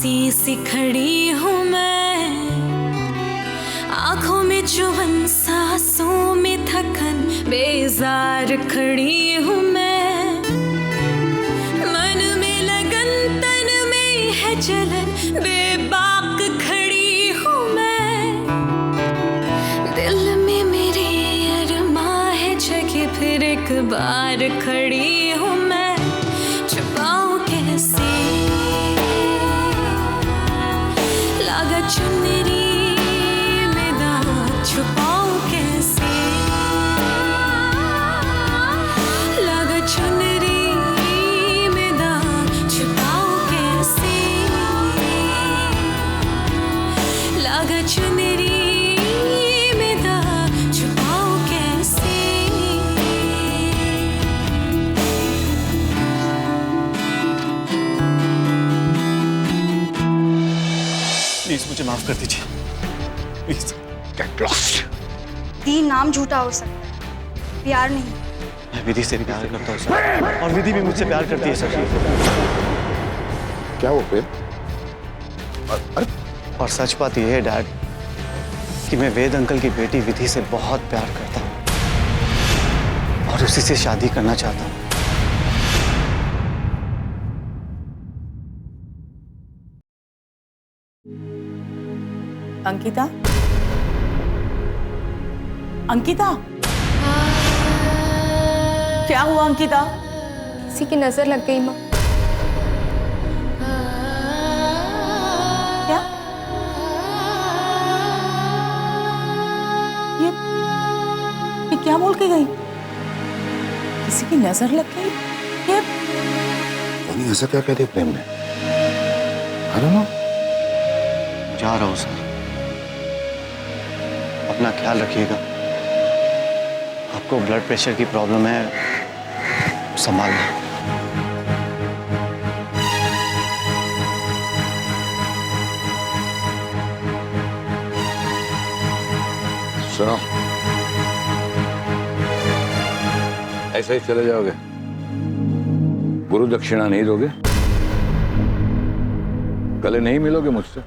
हंसी सी खड़ी हूँ मैं, आंखों में चुभन सांसों में थकन, बेजार खड़ी हूँ मैं। मन में लगन तन में है जलन, बेबाक खड़ी हूँ मैं। दिल में मेरे अरमां है जगह, फिर एक बार खड़ी हूँ मैं। छुपाऊं कैसे लागा चुनरी में दाग, छुपाऊं कैसे लागा चुनरी में दाग, छुपाऊं कैसे लागा चुनरी में दाग, छुपाऊं कैसे। प्लीज मुझे माफ कर दीजिए, प्लीज। Get lost. दी नाम झूठा हो सकता है, प्यार नहीं। मैं विधि से भी प्यार करता हूँ सर, और विधि भी मुझसे प्यार करती है सर। क्या वो प्रेम? अरे और सच बात यह है डैड कि मैं वेद अंकल की बेटी विधि से बहुत प्यार करता हूँ और उसी से शादी करना चाहता हूँ। अंकिता, अंकिता, क्या हुआ अंकिता? किसी की नजर लग गई माँ। क्या? ये क्या बोल के गई? किसी की नजर लग गई? ये नहीं, ऐसा क्या कह दिया प्रेम ने? I don't know. जा रहा हूँ सर, अपना ख्याल रखिएगा। आपको ब्लड प्रेशर की प्रॉब्लम है, संभालना। सुनो, ऐसे ही चले जाओगे? गुरु दक्षिणा नहीं दोगे? गले नहीं मिलोगे मुझसे?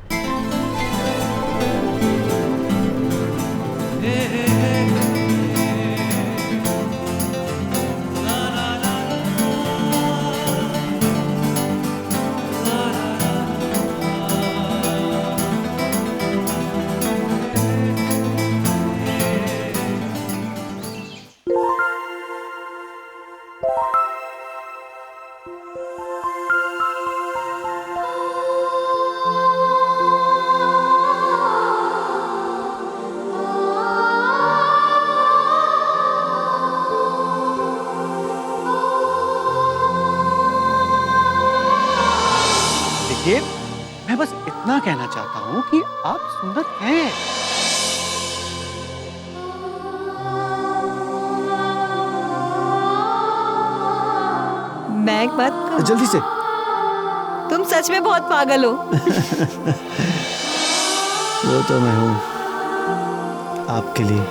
देखिए, मैं बस इतना कहना चाहता हूँ कि आप सुंदर हैं। मैं एक बात कहूं? जल्दी से। तुम सच में बहुत पागल हो। वो तो मैं हूँ आपके लिए।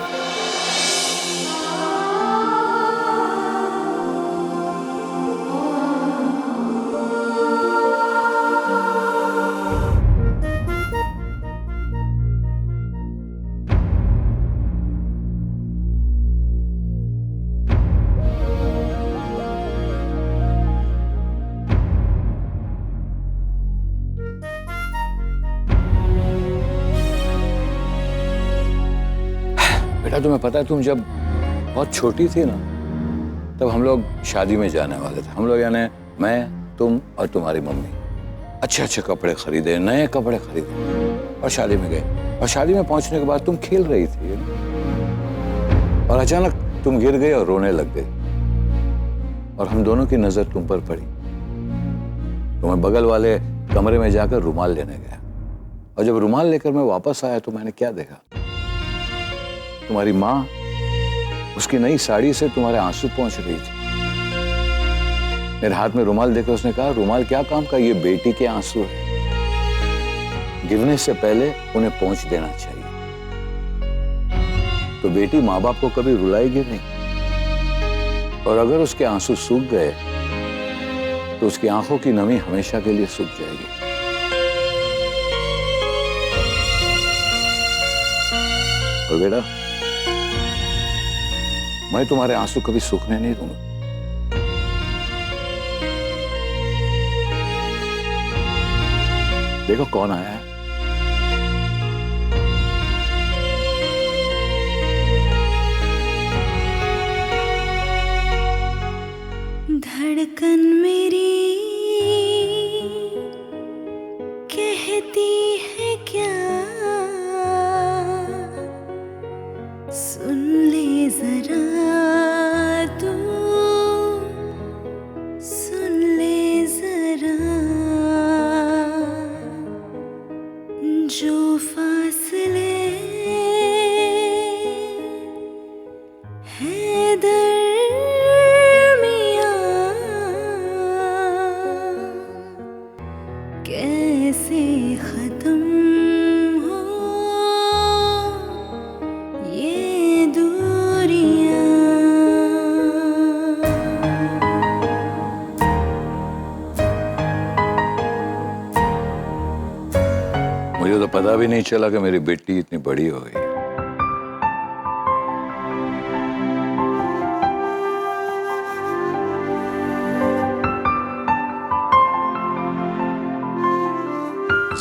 बेटा, तुम्हें पता है, तुम जब बहुत छोटी थी ना, तब हम लोग शादी में जाने वाले थे। हम लोग यानी मैं, तुम और तुम्हारी मम्मी अच्छे अच्छे कपड़े खरीदे, नए कपड़े खरीदे और शादी में गए। और शादी में पहुंचने के बाद तुम खेल रही थी और अचानक तुम गिर गई और रोने लग गई और हम दोनों की नजर तुम पर पड़ी। तो मैं बगल वाले कमरे में जाकर रुमाल लेने गया और जब रुमाल लेकर मैं वापस आया तो मैंने क्या देखा? तुम्हारी माँ उसकी नई साड़ी से तुम्हारे आंसू पहुंच रही थी। मेरे हाथ में रुमाल देकर उसने कहा, रुमाल क्या काम का, ये बेटी के आंसू है, गिरने से पहले उन्हें पहुंच देना चाहिए। तो बेटी माँ बाप को कभी रुलाएगी नहीं, और अगर उसके आंसू सूख गए तो उसकी आंखों की नमी हमेशा के लिए सूख जाएगी। और बेटा, मैं तुम्हारे आंसू कभी सूखने नहीं दूंगा। देखो कौन आया है। धड़कन मेरी कहती है क्या, सुन ले जरा तू, सुन ले जरा, जो फासले है दरमियां, कैसे खत्म हो ये दूरियां। मुझे तो पता भी नहीं चला कि मेरी बेटी इतनी बड़ी हो गई।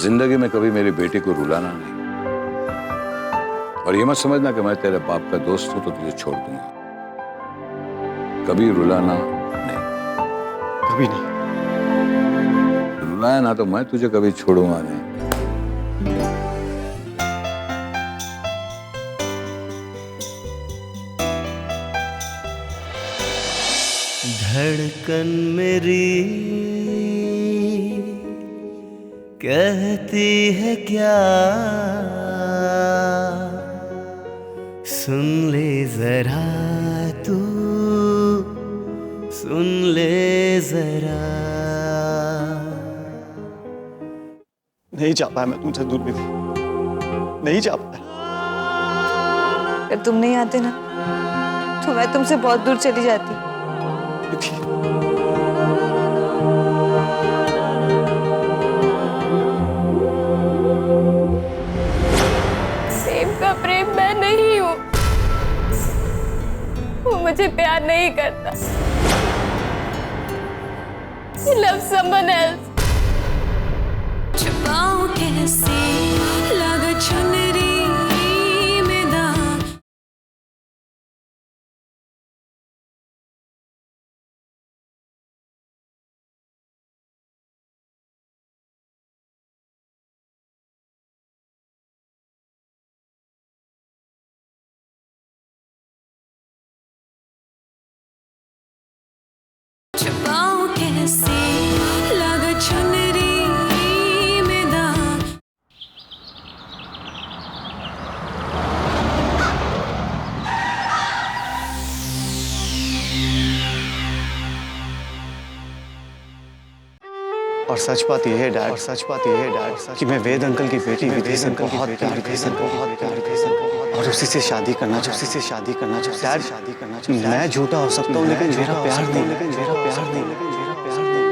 जिंदगी में कभी मेरी बेटी को रुलाना नहीं, और ये मत समझना कि मैं तेरे बाप का दोस्त हूं तो तुझे छोड़ दूंगा। कभी रुलाना नहीं। कभी नहीं। रुलाया ना तो मैं तुझे कभी छोड़ूंगा नहीं। धड़कन मेरी कहती है क्या, सुन ले जरा तू, सुन ले जरा। नहीं जा पाया मैं तुमसे दूर विधि, नहीं जा पाया। अगर तुम नहीं आते ना तो मैं तुमसे बहुत दूर चली जाती। विधि, प्रेम का प्रेम मैं नहीं हूँ, वो मुझे प्यार नहीं करता। He loves someone else. छुपाऊं कैसे लगा चुनरी में दाग। छुपाऊं कैसे लगा चुनरी में दाग। और सच बात यह है डैड, और सच बात यह है डैड कि मैं वेद अंकल की बेटी विधि से बहुत प्यार करता, और उसी से शादी करना चाहता, उसी से शादी करना चाहता। डैड, शादी करना चाहता। मैं झूठा हो सकता हूँ लेकिन मेरा प्यार नहीं, लेकिन मेरा प्यार नहीं, लेकिन मेरा प्यार नहीं।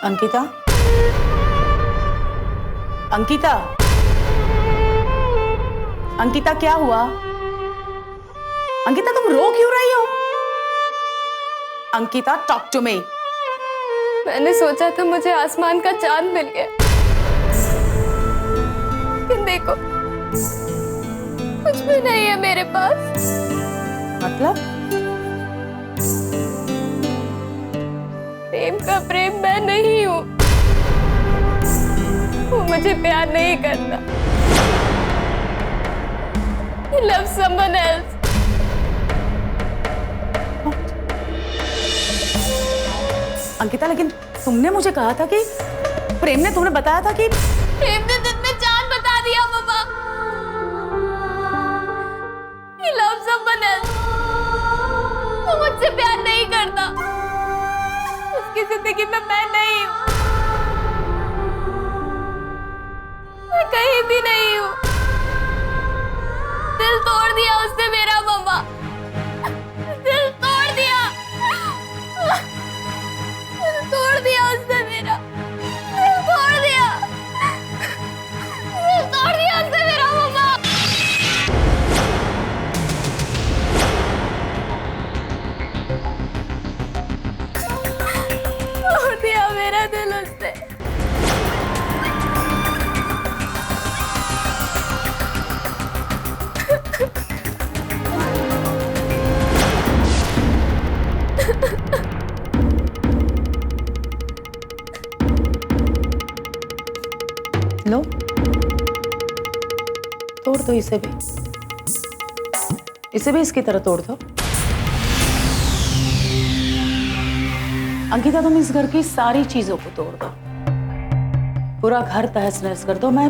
अंकिता, अंकिता, अंकिता क्या हुआ? अंकिता तुम रो क्यों रही हो? Ankita talk to me. मैंने सोचा था मुझे आसमान का चांद मिल गया, लेकिन देखो कुछ भी नहीं है मेरे पास। मतलब? प्रेम का प्रेम मैं नहीं हूँ, वो मुझे प्यार नहीं करता। He loves someone else. Ankita लेकिन तुमने मुझे कहा था कि प्रेम ने तुम्हें बताया था कि प्रेम ने दिन में चांद बता दिया पापा। He loves someone else. वो मुझसे प्यार नहीं करता, उसकी जिंदगी में मैं नहीं हूँ, मैं कहीं भी नहीं हूँ। दिल तोड़ दिया उसने मेरा मम्मा, दिल तोड़ दिया, तोड़ मेरा दिल उससे। लो, तोड़ दो इसे भी, इसे भी इसकी तरह तोड़ दो। अंकिता, तुम इस घर की सारी चीजों को तोड़ दो, पूरा घर तहस नहस कर दो। मैं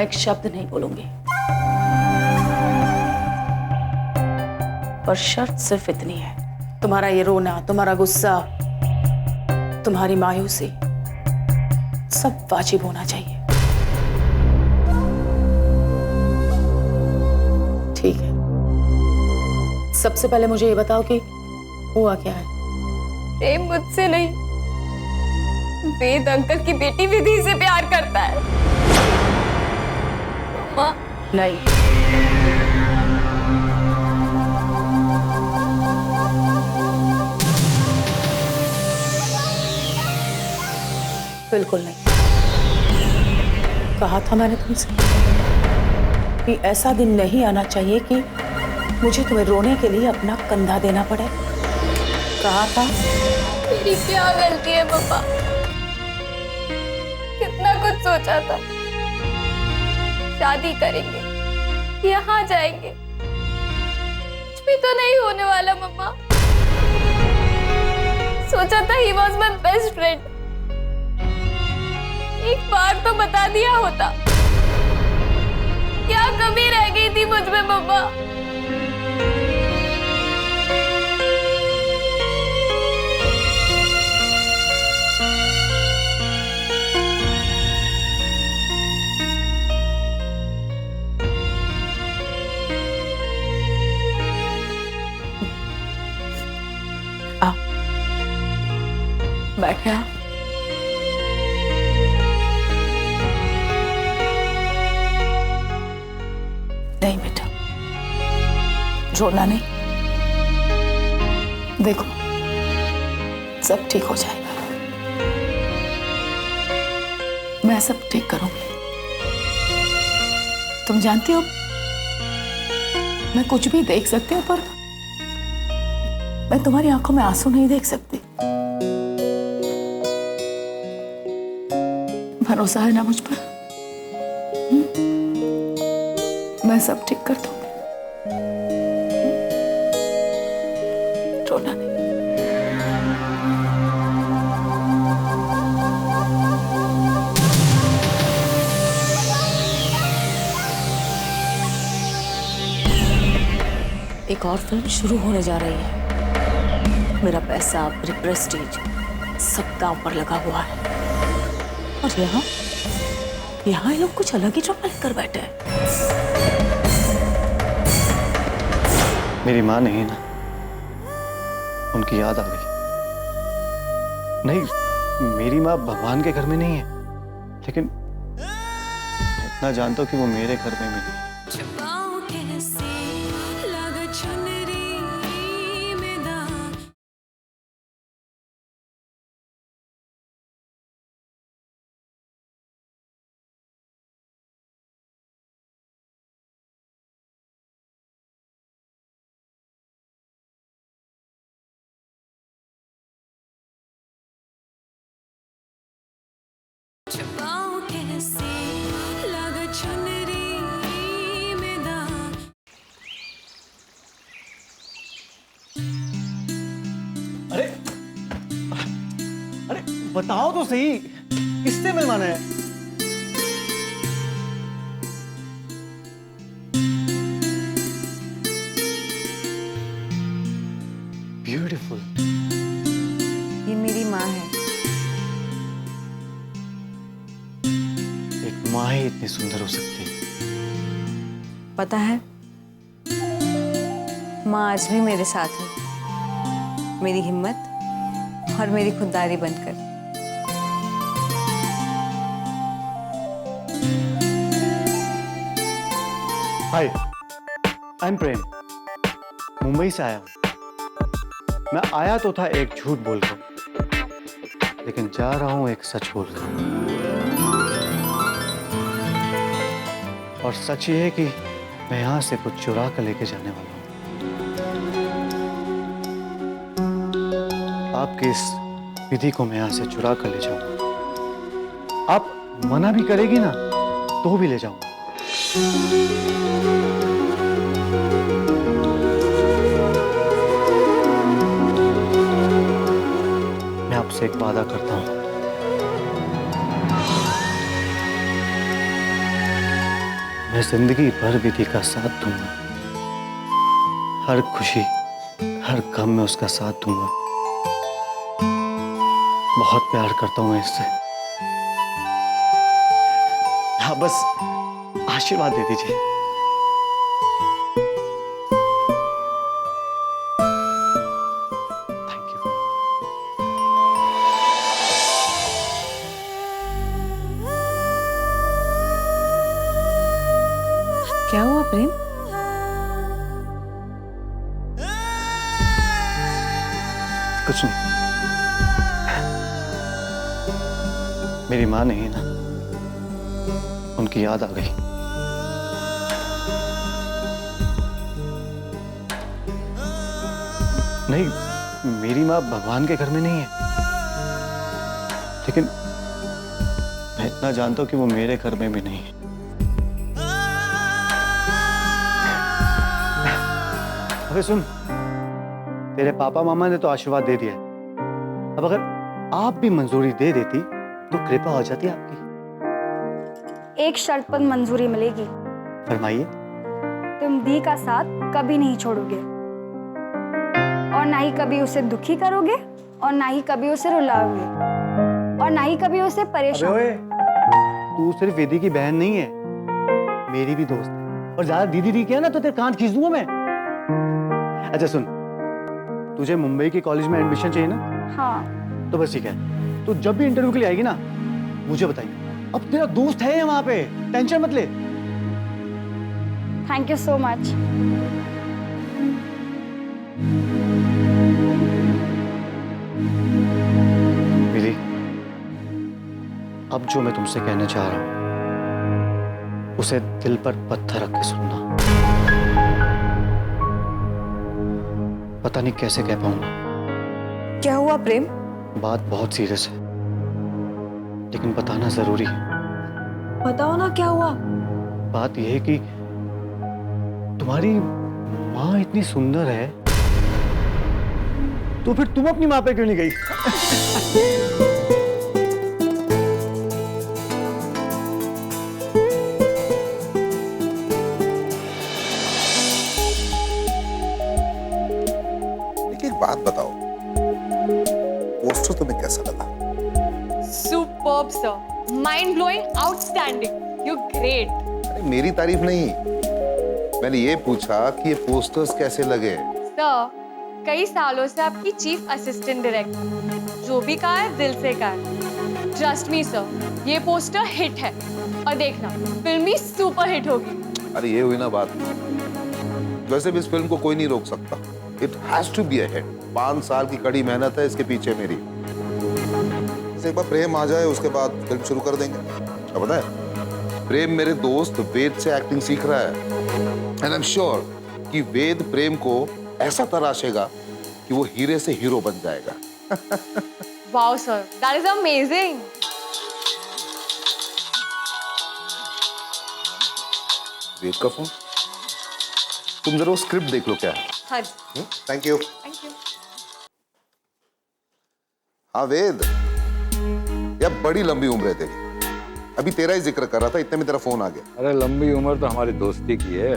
एक शब्द नहीं बोलूंगी, पर शर्त सिर्फ इतनी है, तुम्हारा ये रोना, तुम्हारा गुस्सा, तुम्हारी मायूसी सब वाजिब होना चाहिए। ठीक है, सबसे पहले मुझे ये बताओ कि हुआ क्या है? प्रेम मुझसे नहीं, वेद अंकल की बेटी विधि से प्यार करता है। मम्मा, नहीं, बिल्कुल नहीं। कहा था मैंने तुमसे कि ऐसा दिन नहीं आना चाहिए कि मुझे तुम्हें रोने के लिए अपना कंधा देना पड़े। कहा था। मेरी क्या गलती है पापा? कितना कुछ सोचा था, शादी करेंगे, यहाँ जाएंगे, कुछ भी तो नहीं होने वाला मम्मा। सोचा था he was my best friend, एक बार तो बता दिया होता। क्या कमी रह गई थी मुझ में मम्मा? आओ, बैठे आप। नहीं बेटा, रोना नहीं, देखो सब ठीक हो जाएगा, मैं सब ठीक करूंगी। तुम जानती हो मैं कुछ भी देख सकती हूँ, पर मैं तुम्हारी आंखों में आंसू नहीं देख सकती। भरोसा है ना मुझ पर? मैं सब ठीक कर दूंगी, रोना नहीं। एक और फिल्म शुरू होने जा रही है। मेरा पैसा, मेरी प्रेस्टीज सब दांव पर लगा हुआ है, और यहाँ ये लोग कुछ अलग ही ड्रामा लेकर बैठे हैं। मेरी माँ नहीं ना, उनकी याद आ गई। नहीं, मेरी माँ भगवान के घर में नहीं है, लेकिन इतना जानता हूँ कि वो मेरे घर में भी नहीं है। अरे अरे बताओ तो सही, किससे मिलवाना है? ब्यूटीफुल। ये मेरी माँ है। एक माँ ही इतनी सुंदर हो सकती है। पता है, माँ आज भी मेरे साथ है, मेरी हिम्मत और मेरी खुददारी बनकर। हाय, आई एम प्रेम, मुंबई से आया हूं। मैं आया तो था एक झूठ बोलकर, लेकिन जा रहा हूं एक सच बोल कर। और सच ये है कि मैं यहां से कुछ चुरा कर लेके जाने वाला हूं। आपकी इस विधि को मैं यहां से चुरा कर ले जाऊंगा। आप मना भी करेगी ना तो भी ले जाऊंगा। मैं आपसे एक वादा करता हूं, मैं जिंदगी भर विधि का साथ दूंगा। हर खुशी हर गम में उसका साथ दूंगा। बहुत प्यार करता हूं मैं इससे। हाँ, बस आशीर्वाद दे दीजिए। Thank you. क्या हुआ प्रेम? कुछ नहीं। मेरी माँ नहीं है ना, उनकी याद आ गई। नहीं, मेरी माँ भगवान के घर में नहीं है, लेकिन मैं इतना जानता हूं कि वो मेरे घर में भी नहीं है। अबे सुन, तेरे पापा मामा ने तो आशीर्वाद दे दिया है। अब अगर आप भी मंजूरी दे देती तो कृपा हो जाती आपकी। एक शर्त पर मंजूरी मिलेगी। फरमाइए। तुम दी का साथ कभी नहीं छोड़ोगे, और ना ही कभी उसे दुखी करोगे, और ना ही कभी उसे रुलाओगे, और ना ही कभी उसे परेशान। अबे ओए, तू सिर्फ वेदी की बहन नहीं है, मेरी भी दोस्त है। और ज्यादा दीदी दी किया ना तो तेरे कान खींच दूंगा मैं। अच्छा सुन, तुझे मुंबई के कॉलेज में एडमिशन चाहिए ना? हाँ। तो बस ठीक है, तू जब भी इंटरव्यू के लिए आएगी ना मुझे बताइए। अब तेरा दोस्त है वहां पे, टेंशन मत ले। Thank you so much. Mili, अब जो मैं तुमसे कहना चाह रहा हूं उसे दिल पर पत्थर रख के सुनना। पता नहीं कैसे कह पाऊंगा। क्या हुआ प्रेम? बात बहुत सीरियस है, लेकिन बताना जरूरी है। बताओ ना क्या हुआ। बात यह है कि तुम्हारी माँ इतनी सुंदर है, तो फिर तुम अपनी माँ पे क्यों नहीं गई? एक बात बताओ, पोस्टर तुम्हें कैसा लगा? Superb sir, mind blowing, outstanding, you great. अरे मेरी तारीफ नहीं, मैंने ये पूछा कि ये पोस्टर्स कैसे लगे। सर, कई सालों से आपकी चीफ असिस्टेंट डायरेक्टर, जो भी कहा है दिल से कहा है। ट्रस्ट मी सर, ये पोस्टर हिट है, और देखना फिल्म भी सुपर हिट होगी। अरे ये हुई ना बात। वैसे भी इस फिल्म को कोई नहीं रोक सकता। It has to be a hit. 5 साल की कड़ी मेहनत है इसके पीछे मेरी। एक बार प्रेम आ जाए उसके बाद फिल्म शुरू कर देंगे। अब पता है, प्रेम मेरे दोस्त वेद से एक्टिंग सीख रहा है, एंड आई एम श्योर कि वेद प्रेम को ऐसा तराशेगा कि वो हीरे से हीरो बन जाएगा। Wow sir, that is amazing. Ved का फोन, तुम जरा स्क्रिप्ट देख लो क्या है। हाँ जी, थैंक यू। Thank you. हाँ वेद, यार बड़ी लंबी उम्र है तेरी। अभी तेरा ही जिक्र कर रहा था, इतने में तेरा फोन आ गया। अरे लंबी उम्र तो हमारी दोस्ती की है।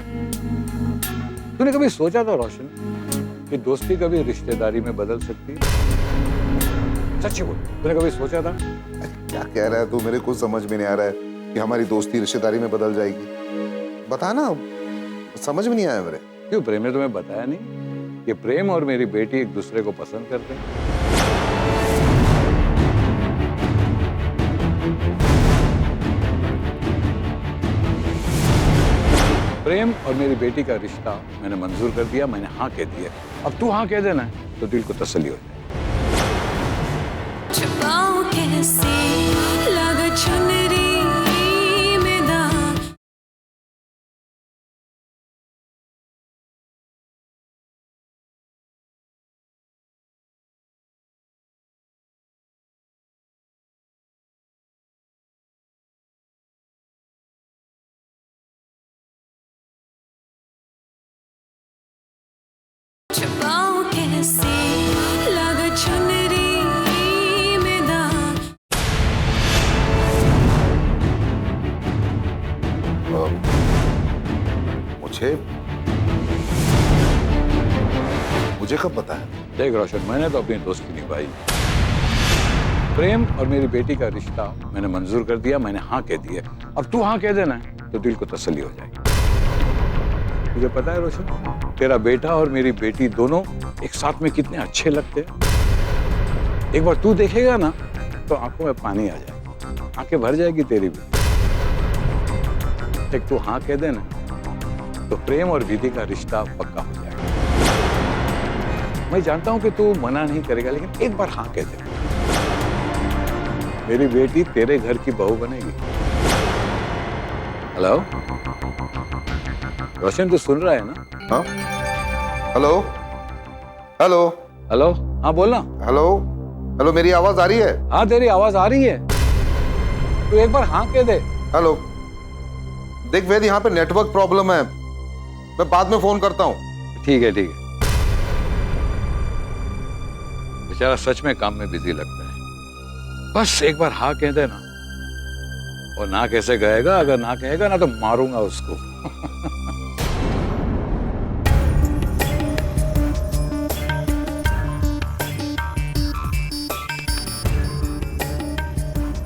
तूने कभी सोचा था रोशन कि दोस्ती कभी रिश्तेदारी में बदल सकती है? सच्ची बोल, तूने कभी सोचा था? क्या कह रहा है तू? मेरे कुछ समझ में नहीं आ रहा है कि हमारी दोस्ती रिश्तेदारी में बदल जाएगी। बता ना, समझ में नहीं आया मेरे। क्यों, प्रेम ने तुम्हें बताया नहीं कि प्रेम और मेरी बेटी एक दूसरे को पसंद करते हैं? प्रेम और मेरी बेटी का रिश्ता मैंने मंजूर कर दिया, मैंने हाँ कह दिया। अब तू हाँ कह देना तो दिल को तसल्ली हो जाए। छुपाऊं कैसे लगा चुनरी में दाग। छुपाऊं कैसे लगा चुनरी में दाग। मुझे कब पता है? देख रोशन, मैंने तो अपनी दोस्ती निभाई। प्रेम और मेरी बेटी का रिश्ता मैंने मंजूर कर दिया, मैंने हाँ कह दिया। अब तू हाँ कह देना तो दिल को तसल्ली हो जाएगी। तुझे पता है रोशन, तेरा बेटा और मेरी बेटी दोनों एक साथ में कितने अच्छे लगते हैं। एक बार तू देखेगा ना तो आंखों में पानी आ जाएगा, आंखें भर जाएगी तेरी भी। एक तू हाँ कह देना तो प्रेम और विधि का रिश्ता पक्का हो जाएगा। मैं जानता हूं कि तू मना नहीं करेगा, लेकिन एक बार हाँ कह दे। मेरी बेटी तेरे घर की बहू बनेगी। हेलो रोशन, तू सुन रहा है ना? हाँ? हेलो हेलो हेलो, हाँ बोलना। हेलो हेलो, मेरी आवाज आ रही है? हाँ तेरी आवाज आ रही है, तू एक बार हाँ कह दे। हेलो, देख वेद, यहाँ पे नेटवर्क प्रॉब्लम है, मैं बाद में फोन करता हूँ। ठीक है ठीक है। बेचारा सच में काम में बिजी लगता है। बस एक बार हाँ कह देना। और ना कैसे कहेगा? अगर ना कहेगा ना तो मारूंगा उसको।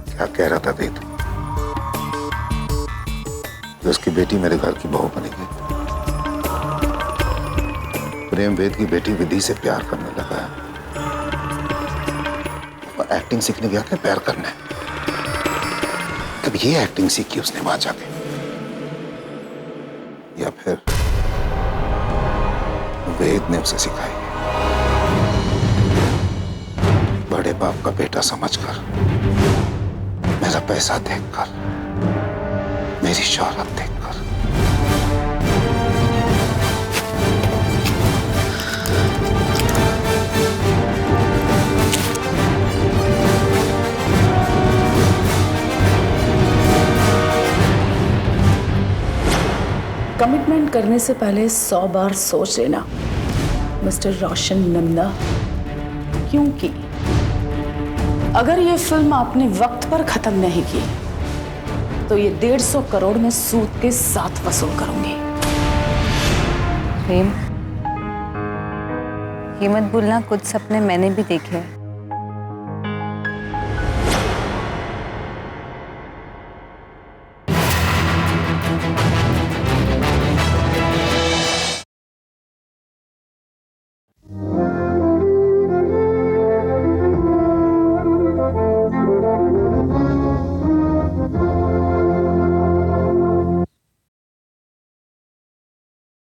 क्या कह रहा था वेद? कि उसकी बेटी मेरे घर की बहू बनेगी। प्रेम वेद की बेटी विधि से प्यार करने लगा है और एक्टिंग सीखने गया था प्यार करने। तब ये एक्टिंग सीखी उसने वहां जाके, या फिर वेद ने उसे सिखाई? बड़े बाप का बेटा समझकर, मेरा पैसा देखकर, मेरी शोहरत देखकर। कमिटमेंट करने से पहले 100 बार सोच लेना मिस्टर रोशन नंदा, क्योंकि अगर ये फिल्म आपने वक्त पर खत्म नहीं की तो ये 150 करोड़ में सूद के साथ वसूल करूंगी। प्रेम, ये मत भूलना कुछ सपने मैंने भी देखे हैं।